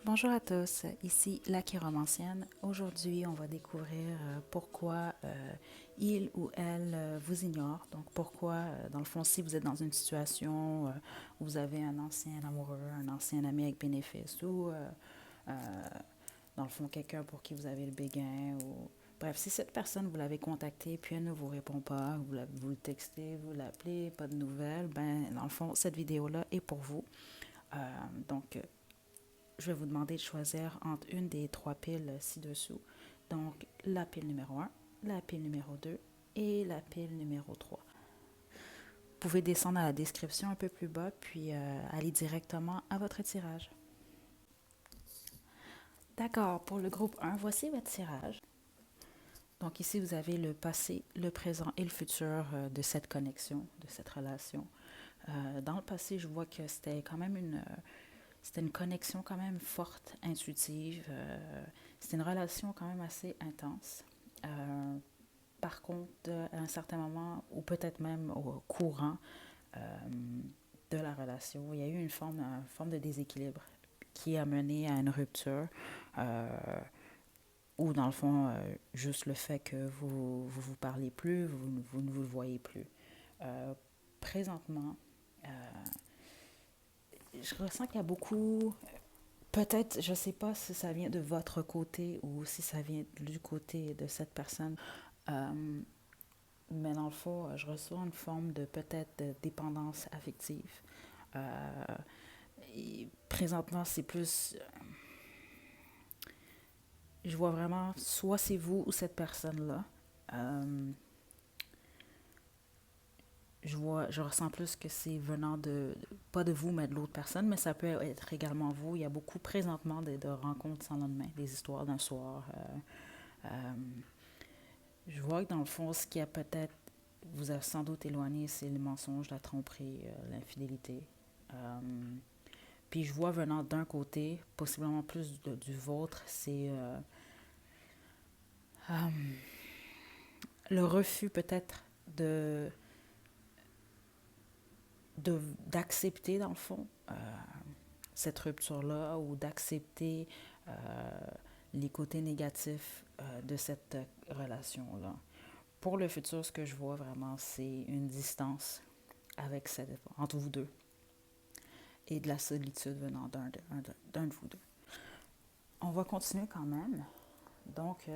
Bonjour à tous, ici la chiromancienne. Aujourd'hui, on va découvrir pourquoi il ou elle vous ignore. Donc, pourquoi, dans le fond, si vous êtes dans une situation où vous avez un ancien amoureux, un ancien ami avec bénéfice ou, dans le fond, quelqu'un pour qui vous avez le béguin ou... Bref, si cette personne, vous l'avez contactée puis elle ne vous répond pas, vous le textez, vous l'appelez, pas de nouvelles, ben, dans le fond, cette vidéo-là est pour vous. Euh, donc, je vais vous demander de choisir entre une des trois piles ci-dessous. Donc, la pile numéro un, la pile numéro 2 et la pile numéro 3. Vous pouvez descendre à la description un peu plus bas, puis aller directement à votre tirage. D'accord, pour le groupe 1, voici votre tirage. Donc ici, vous avez le passé, le présent et le futur de cette connexion, de cette relation. Dans le passé, je vois que c'était une connexion quand même forte, intuitive. C'était une relation quand même assez intense. Euh, Par contre, à un certain moment, ou peut-être même au courant de la relation, il y a eu une forme de déséquilibre qui a mené à une rupture. Ou dans le fond, juste le fait que vous parlez plus, vous ne vous voyez plus. Euh, Présentement, euh, je ressens qu'il y a beaucoup, peut-être, je ne sais pas si ça vient de votre côté ou si ça vient du côté de cette personne, euh, mais dans le fond, je reçois une forme de peut-être de dépendance affective. Euh, et présentement, c'est plus, je vois vraiment, soit c'est vous ou cette personne-là. Euh, je ressens plus que c'est venant pas de vous, mais de l'autre personne, mais ça peut être également vous. Il y a beaucoup présentement de rencontres sans lendemain, des histoires d'un soir. Euh, je vois que dans le fond, ce qui a peut-être vous a sans doute éloigné, c'est le mensonge, la tromperie, l'infidélité. Euh, Puis je vois venant d'un côté, possiblement plus du vôtre, c'est le refus peut-être d'accepter dans le fond cette rupture-là ou d'accepter euh, les côtés négatifs de cette relation-là. Pour le futur, ce que je vois vraiment, c'est une distance entre vous deux et de la solitude venant d'un de vous deux. On va continuer quand même. Donc,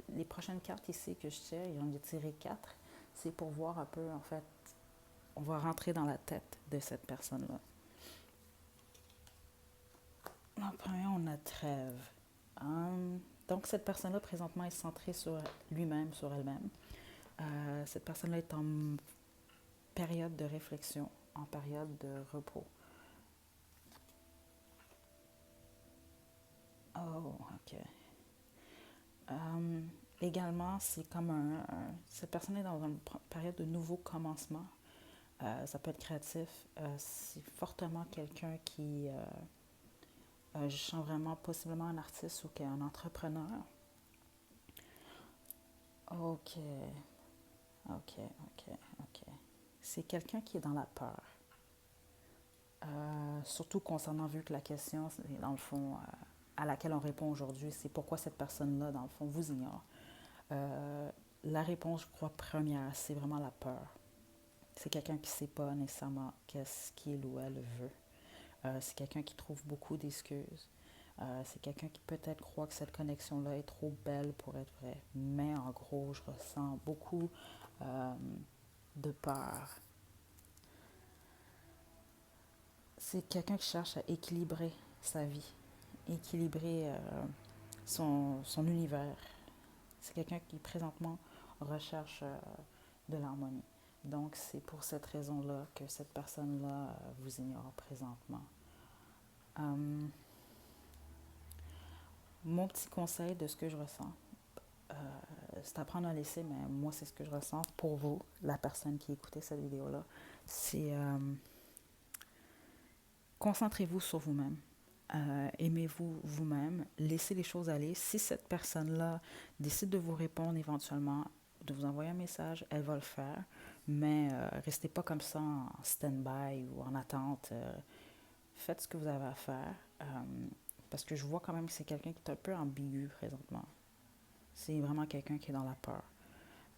les prochaines cartes ici que je tire, j'en ai tiré 4. C'est pour voir un peu, en fait, on va rentrer dans la tête de cette personne-là. En premier, on a trêve. Donc, cette personne-là, présentement, est centrée sur lui-même, sur elle-même. Cette personne-là est en période de réflexion, en période de repos. Oh, OK. Également, c'est comme cette personne est dans une période de nouveau commencement. Ça peut être créatif. C'est fortement quelqu'un qui, je sens vraiment possiblement un artiste ou un entrepreneur. OK, OK, OK, OK. C'est quelqu'un qui est dans la peur. Surtout concernant, vu que la question, dans le fond, à laquelle on répond aujourd'hui, c'est pourquoi cette personne-là, dans le fond, vous ignore. Euh, la réponse, je crois, première, c'est vraiment la peur. C'est quelqu'un qui ne sait pas nécessairement qu'est-ce qu'il ou elle veut. C'est quelqu'un qui trouve beaucoup d'excuses. C'est quelqu'un qui peut-être croit que cette connexion-là est trop belle pour être vraie. Mais en gros, je ressens beaucoup euh, de peur. C'est quelqu'un qui cherche à équilibrer sa vie, équilibrer son univers. C'est quelqu'un qui présentement recherche de l'harmonie. Donc, c'est pour cette raison-là que cette personne-là vous ignore présentement. Euh, Mon petit conseil de ce que je ressens, euh, c'est à prendre à laisser, mais moi, c'est ce que je ressens pour vous, la personne qui écoutait cette vidéo-là. C'est concentrez-vous sur vous-même. Aimez-vous vous-même, laissez les choses aller. Si cette personne-là décide de vous répondre éventuellement, de vous envoyer un message, elle va le faire. mais restez pas comme ça en stand-by ou en attente. Faites ce que vous avez à faire, parce que je vois quand même que c'est quelqu'un qui est un peu ambigu présentement. C'est vraiment quelqu'un qui est dans la peur.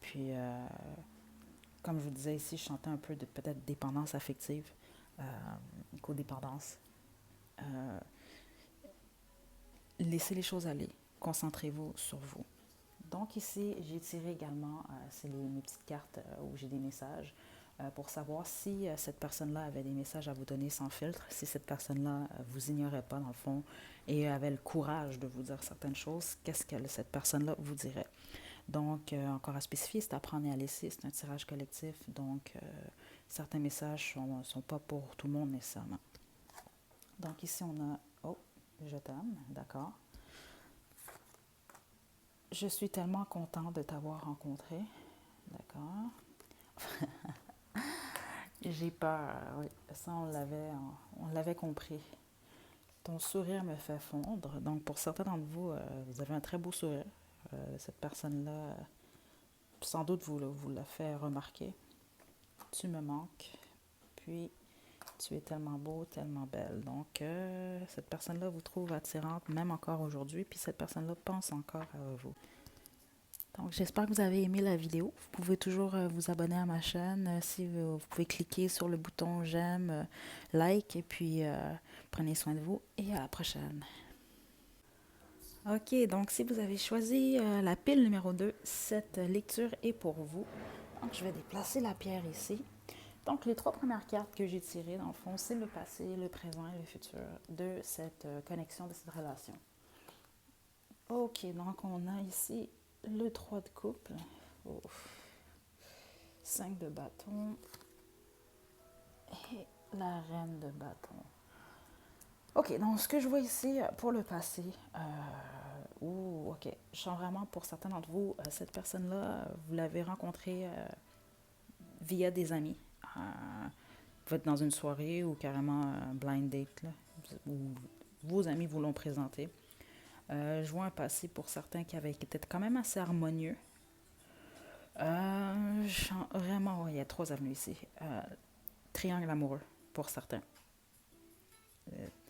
Puis, comme je vous disais ici, je sentais un peu de peut-être dépendance affective, euh, codépendance. Euh, Laissez les choses aller. Concentrez-vous sur vous. Donc ici, j'ai tiré également, c'est mes petites cartes où j'ai des messages pour savoir si cette personne-là avait des messages à vous donner sans filtre, si cette personne-là vous ignorait pas dans le fond et avait le courage de vous dire certaines choses, qu'est-ce que cette personne-là vous dirait. Donc, encore à spécifier, c'est à prendre et à laisser, c'est un tirage collectif, donc certains messages ne sont pas pour tout le monde nécessairement. Donc ici, on a, oh, je t'aime, d'accord. Je suis tellement content de t'avoir rencontré, d'accord. J'ai peur, oui, ça on l'avait compris. Ton sourire me fait fondre, donc pour certains d'entre vous, vous avez un très beau sourire. Cette personne-là, sans doute vous l'a fait remarquer. Tu me manques, puis tu es tellement beau, tellement belle. Donc, cette personne-là vous trouve attirante, même encore aujourd'hui, puis cette personne-là pense encore à vous. Donc, j'espère que vous avez aimé la vidéo. Vous pouvez toujours vous abonner à ma chaîne. Si vous pouvez cliquer sur le bouton j'aime, like, et puis prenez soin de vous et à la prochaine. Ok, donc si vous avez choisi la pile numéro 2, cette lecture est pour vous. Donc, je vais déplacer la pierre ici. Donc, les trois premières cartes que j'ai tirées, dans le fond, c'est le passé, le présent et le futur de cette connexion, de cette relation. Ok, donc on a ici le 3 de couple, 5 de bâton et la reine de bâton. Ok, donc ce que je vois ici pour le passé, ok, je sens vraiment pour certains d'entre vous, cette personne-là, vous l'avez rencontrée via des amis. Vous êtes dans une soirée ou carrément un blind date, là, où vos amis vous l'ont présenté. Je vois un passé pour certains qui avait été quand même assez harmonieux. Vraiment, ouais, il y a trois avenues ici. Triangle amoureux pour certains.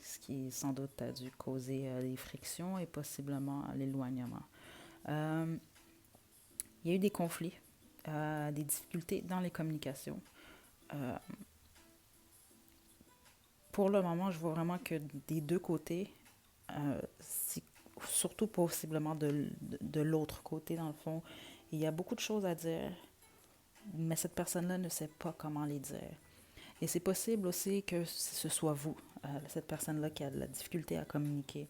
Ce qui sans doute a dû causer des frictions et possiblement l'éloignement. Il y a eu des conflits, des difficultés dans les communications. Euh, pour le moment, je vois vraiment que des deux côtés, surtout possiblement de l'autre côté, dans le fond, il y a beaucoup de choses à dire, mais cette personne-là ne sait pas comment les dire. Et c'est possible aussi que ce soit vous, cette personne-là, qui a de la difficulté à communiquer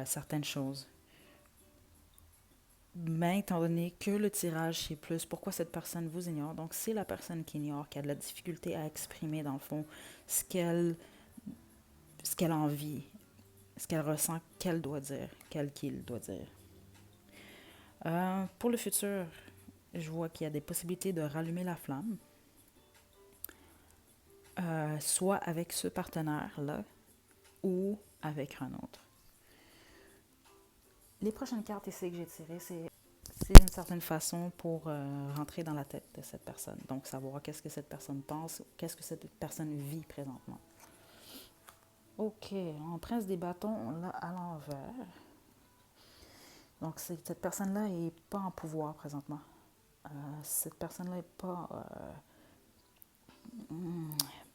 certaines choses. Mais étant donné que le tirage, c'est plus pourquoi cette personne vous ignore, donc c'est la personne qui ignore, qui a de la difficulté à exprimer, dans le fond, ce qu'elle a envie, ce qu'elle ressent qu'elle doit dire, qu'il doit dire. Pour le futur, je vois qu'il y a des possibilités de rallumer la flamme, soit avec ce partenaire-là ou avec un autre. Les prochaines cartes ici que j'ai tirées, c'est d'une certaine façon pour rentrer dans la tête de cette personne. Donc, savoir qu'est-ce que cette personne pense, qu'est-ce que cette personne vit présentement. Ok, en prince des bâtons, là, à l'envers. Donc, cette personne-là n'est pas en pouvoir présentement. Cette personne-là n'est pas...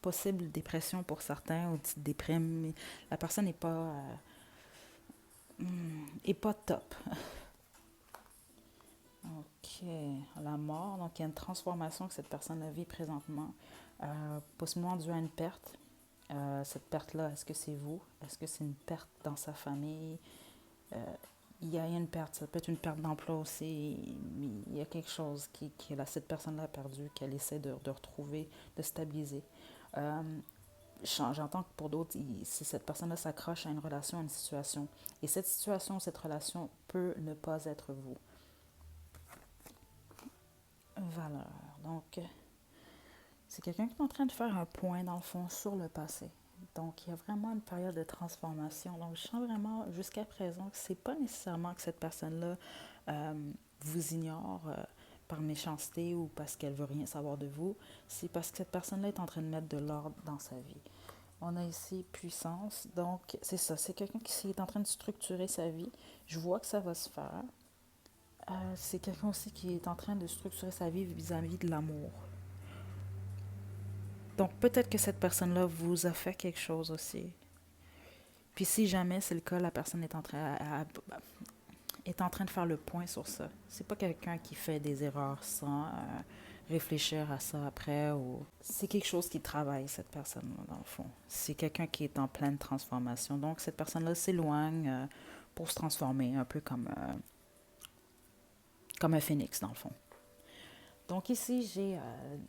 possible dépression pour certains, ou petite déprime. La personne n'est pas... est pas top. Ok, la mort, donc il y a une transformation que cette personne vit présentement, possiblement due à une perte. Cette perte-là, est-ce que c'est vous? Est-ce que c'est une perte dans sa famille? Il y a une perte, ça peut être une perte d'emploi aussi. Il y a quelque chose cette personne-là a perdu, qu'elle essaie de retrouver, de stabiliser. J'entends que pour d'autres, si cette personne-là s'accroche à une relation, à une situation, et cette situation, cette relation peut ne pas être vous. Valeur. Donc, c'est quelqu'un qui est en train de faire un point, dans le fond, sur le passé. Donc, il y a vraiment une période de transformation. Donc, je sens vraiment, jusqu'à présent, que c'est pas nécessairement que cette personne-là vous ignore, par méchanceté ou parce qu'elle veut rien savoir de vous, c'est parce que cette personne-là est en train de mettre de l'ordre dans sa vie. On a ici puissance, donc c'est ça, c'est quelqu'un qui est en train de structurer sa vie. Je vois que ça va se faire. C'est quelqu'un aussi qui est en train de structurer sa vie vis-à-vis de l'amour. Donc peut-être que cette personne-là vous a fait quelque chose aussi. Puis si jamais c'est le cas, la personne est en train de faire le point sur ça. C'est pas quelqu'un qui fait des erreurs sans réfléchir à ça après. Ou... C'est quelque chose qui travaille, cette personne-là, dans le fond. C'est quelqu'un qui est en pleine transformation. Donc cette personne-là s'éloigne pour se transformer, un peu comme un phénix, dans le fond. Donc ici, j'ai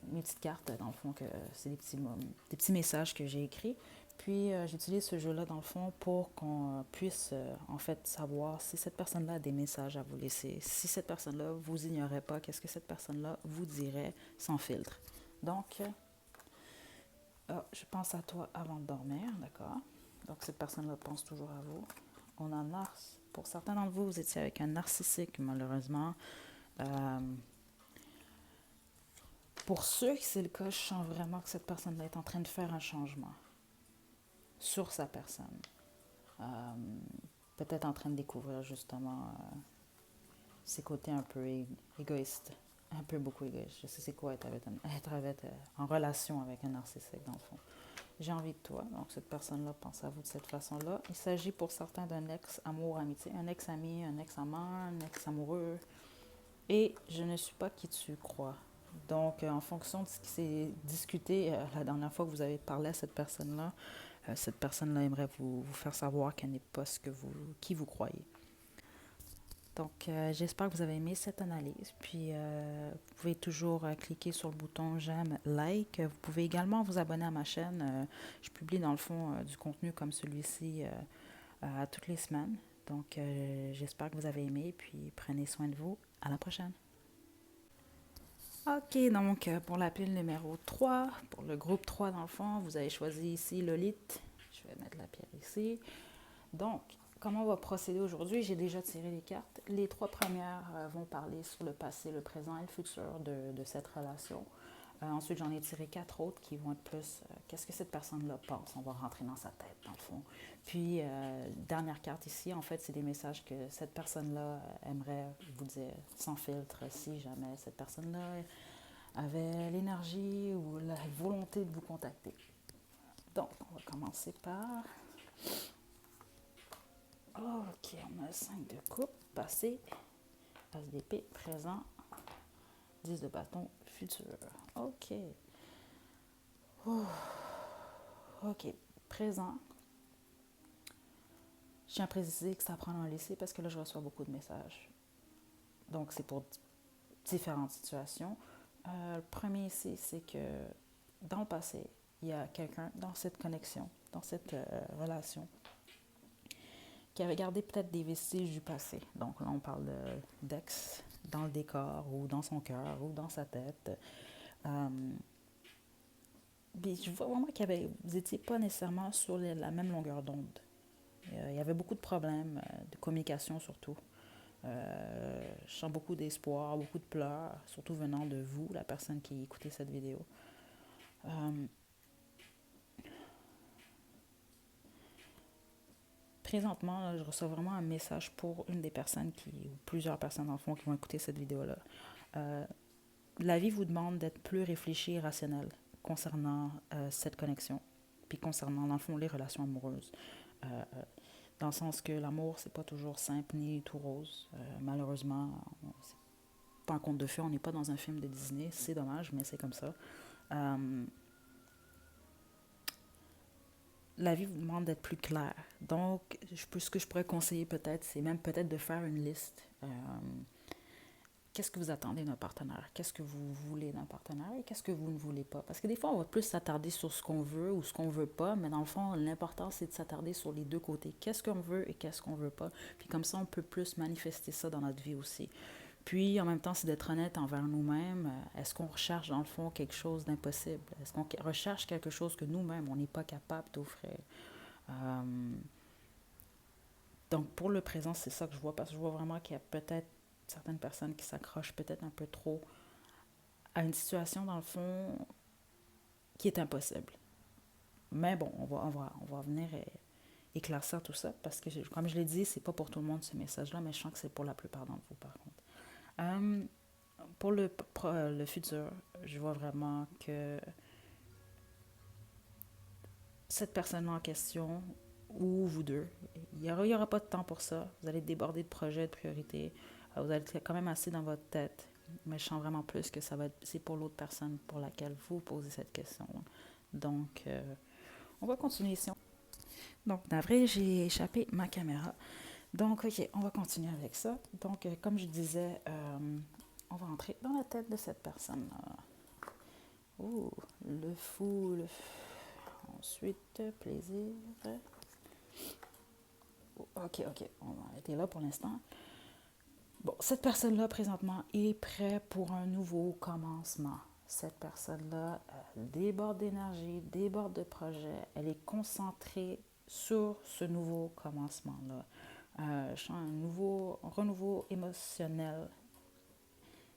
mes petites cartes, dans le fond, que c'est des petits messages que j'ai écrits. Puis j'utilise ce jeu-là, dans le fond, pour qu'on puisse, en fait, savoir si cette personne-là a des messages à vous laisser. Si cette personne-là vous ignorait pas, qu'est-ce que cette personne-là vous dirait sans filtre. Donc, je pense à toi avant de dormir, d'accord? Donc cette personne-là pense toujours à vous. On a pour certains d'entre vous, vous étiez avec un narcissique, malheureusement. Euh, Pour ceux qui c'est le cas, je sens vraiment que cette personne-là est en train de faire un changement sur sa personne. Euh, Peut-être en train de découvrir justement ses côtés un peu égoïstes, un peu beaucoup égoïste. Je sais c'est quoi en relation avec un narcissique dans le fond. J'ai envie de toi, donc cette personne-là pense à vous de cette façon-là. Il s'agit pour certains d'un ex-amour-amitié, un ex-ami, un ex-amant, un ex-amoureux. Et je ne suis pas qui tu crois. Donc, en fonction de ce qui s'est discuté la dernière fois que vous avez parlé à cette personne-là aimerait vous faire savoir qu'elle n'est pas qui vous croyez. Donc, j'espère que vous avez aimé cette analyse. Puis, vous pouvez toujours cliquer sur le bouton j'aime, like. Vous pouvez également vous abonner à ma chaîne. Je publie dans le fond du contenu comme celui-ci toutes les semaines. Donc, j'espère que vous avez aimé. Puis, prenez soin de vous. À la prochaine. Ok, donc pour la pile numéro 3, pour le groupe 3 dans le fond, vous avez choisi ici Lolith. Je vais mettre la pierre ici. Donc, comment on va procéder aujourd'hui? J'ai déjà tiré les cartes. Les 3 premières vont parler sur le passé, le présent et le futur de cette relation. Ensuite, j'en ai tiré 4 autres qui vont être plus qu'est-ce que cette personne-là pense. On va rentrer dans sa tête, dans le fond. Puis, dernière carte ici, en fait, c'est des messages que cette personne-là aimerait vous dire sans filtre si jamais cette personne-là avait l'énergie ou la volonté de vous contacter. Donc, on va commencer par... Ok, on a 5 de coupe, passé, as d'épée, présent, 10 de bâton, futur. Ok. Ok, présent. Je tiens à préciser que ça prend un laisser parce que là, je reçois beaucoup de messages. Donc, c'est pour différentes situations. Le premier ici, c'est que dans le passé, il y a quelqu'un dans cette connexion, dans cette relation, qui avait gardé peut-être des vestiges du passé. Donc là, on parle d'ex dans le décor ou dans son cœur ou dans sa tête. Puis je vois vraiment vous n'étiez pas nécessairement sur la même longueur d'onde. Il y avait beaucoup de problèmes de communication surtout. Je sens beaucoup d'espoir, beaucoup de pleurs, surtout venant de vous, la personne qui écoutait cette vidéo. Présentement, là, je reçois vraiment un message pour une des personnes ou plusieurs personnes dans le fond qui vont écouter cette vidéo-là. La vie vous demande d'être plus réfléchi et rationnel concernant cette connexion, puis concernant, dans le fond, les relations amoureuses. Dans le sens que l'amour, c'est pas toujours simple ni tout rose. Malheureusement, c'est pas un conte de fées, on n'est pas dans un film de Disney. C'est dommage, mais c'est comme ça. La vie vous demande d'être plus clair. Donc, ce que je pourrais conseiller peut-être, c'est même peut-être de faire une liste. Qu'est-ce que vous attendez d'un partenaire? Qu'est-ce que vous voulez d'un partenaire et qu'est-ce que vous ne voulez pas? Parce que des fois, on va plus s'attarder sur ce qu'on veut ou ce qu'on ne veut pas, mais dans le fond, l'important, c'est de s'attarder sur les deux côtés. Qu'est-ce qu'on veut et qu'est-ce qu'on ne veut pas? Puis comme ça, on peut plus manifester ça dans notre vie aussi. Puis, en même temps, c'est d'être honnête envers nous-mêmes. Est-ce qu'on recherche, dans le fond, quelque chose d'impossible? Est-ce qu'on recherche quelque chose que nous-mêmes, on n'est pas capable d'offrir? Donc, pour le présent, c'est ça que je vois, parce que je vois vraiment qu'il y a peut-être certaines personnes qui s'accrochent peut-être un peu trop à une situation, dans le fond, qui est impossible. Mais bon, on va venir éclaircir tout ça parce que, comme je l'ai dit, c'est pas pour tout le monde ce message-là, mais je sens que c'est pour la plupart d'entre vous, par contre. Euh, pour le futur, je vois vraiment que cette personne-là en question, ou vous deux, il y aura pas de temps pour ça. Vous allez déborder de projets, de priorités. Vous allez être quand même assez dans votre tête. Mais je sens vraiment plus que c'est pour l'autre personne pour laquelle vous posez cette question. Donc, on va continuer ici. Donc, d'avril, j'ai échappé ma caméra. Donc, OK, on va continuer avec ça. Donc, comme je disais, on va entrer dans la tête de cette personne-là. Ouh, le fou, ensuite, plaisir. OK, on va arrêter là pour l'instant. Bon, cette personne-là, présentement, est prête pour un nouveau commencement. Cette personne-là déborde d'énergie, déborde de projet. Elle est concentrée sur ce nouveau commencement-là. Je sens un renouveau émotionnel.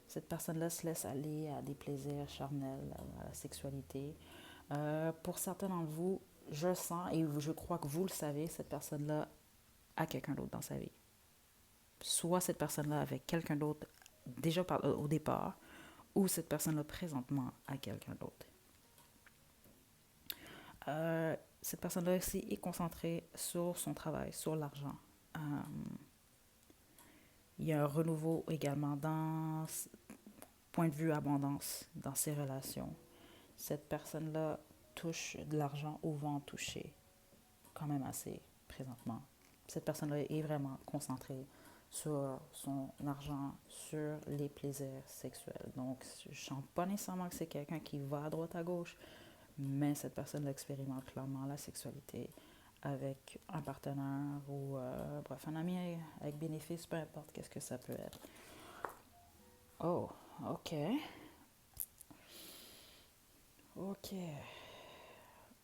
Cette personne-là se laisse aller à des plaisirs charnels, à la sexualité. Pour certains d'entre vous, je sens et je crois que vous le savez, cette personne-là a quelqu'un d'autre dans sa vie. Soit cette personne-là avec quelqu'un d'autre déjà au départ, ou cette personne-là présentement a quelqu'un d'autre. Cette personne-là aussi est concentrée sur son travail, sur l'argent. Il y a un renouveau également dans point de vue abondance dans ses relations. Cette personne-là touche de l'argent ou va en toucher quand même assez présentement. Cette personne-là est vraiment concentrée sur son argent, sur les plaisirs sexuels. Donc, je ne sens pas nécessairement que c'est quelqu'un qui va à droite à gauche, mais cette personne expérimente clairement la sexualité avec un partenaire ou, bref, un ami avec bénéfice, peu importe qu'est-ce que ça peut être. Oh, OK. OK.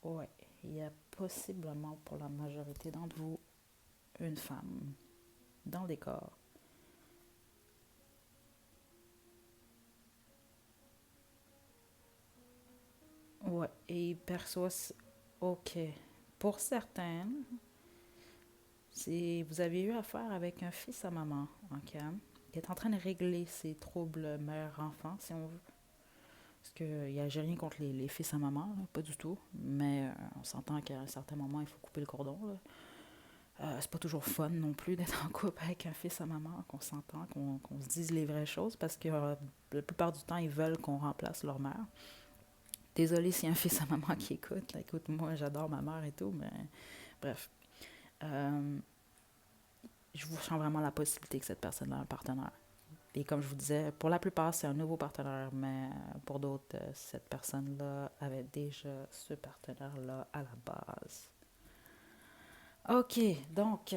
Ouais, il y a possiblement pour la majorité d'entre vous une femme dans le décor. Ouais, et il perçoit. OK. Pour certaines, si vous avez eu affaire avec un fils à maman, OK, qui est en train de régler ses troubles mère-enfant, si on veut. Parce que j'ai rien contre les fils à maman, là, pas du tout. Mais on s'entend qu'à un certain moment, il faut couper le cordon. Là. C'est pas toujours fun non plus d'être en couple avec un fils à maman, qu'on s'entend, qu'on se dise les vraies choses, parce que la plupart du temps, ils veulent qu'on remplace leur mère. Désolée s'il y a un fils à maman qui écoute. Là, écoute, moi, j'adore ma mère et tout, mais bref. Euh, je vous sens vraiment la possibilité que cette personne-là ait un partenaire. Et comme je vous disais, pour la plupart, c'est un nouveau partenaire, mais pour d'autres, cette personne-là avait déjà ce partenaire-là à la base. OK, donc,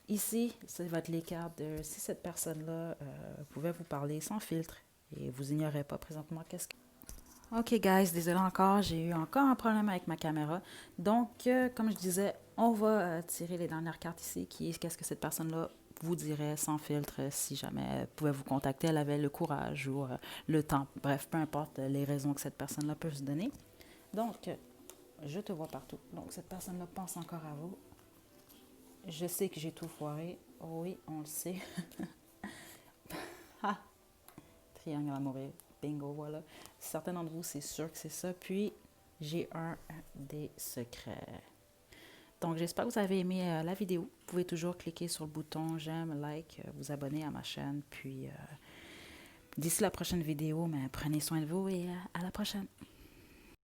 ici, ça va être les cartes de si cette personne-là pouvait vous parler sans filtre et vous ignorez pas présentement qu'est-ce que... OK, guys, désolé encore, j'ai eu encore un problème avec ma caméra. Donc, comme je disais, on va tirer les dernières cartes ici, qui est qu'est-ce que cette personne-là vous dirait sans filtre si jamais elle pouvait vous contacter, elle avait le courage ou le temps. Bref, peu importe les raisons que cette personne-là peut se donner. Donc, je te vois partout. Donc, cette personne-là pense encore à vous. Je sais que j'ai tout foiré. Oui, on le sait. Ah, triangle amoureux. Bingo, voilà. Certains d'entre vous, c'est sûr que c'est ça. Puis, j'ai un des secrets. Donc, j'espère que vous avez aimé la vidéo. Vous pouvez toujours cliquer sur le bouton j'aime, like, vous abonner à ma chaîne. Puis, d'ici la prochaine vidéo, mais prenez soin de vous et à la prochaine.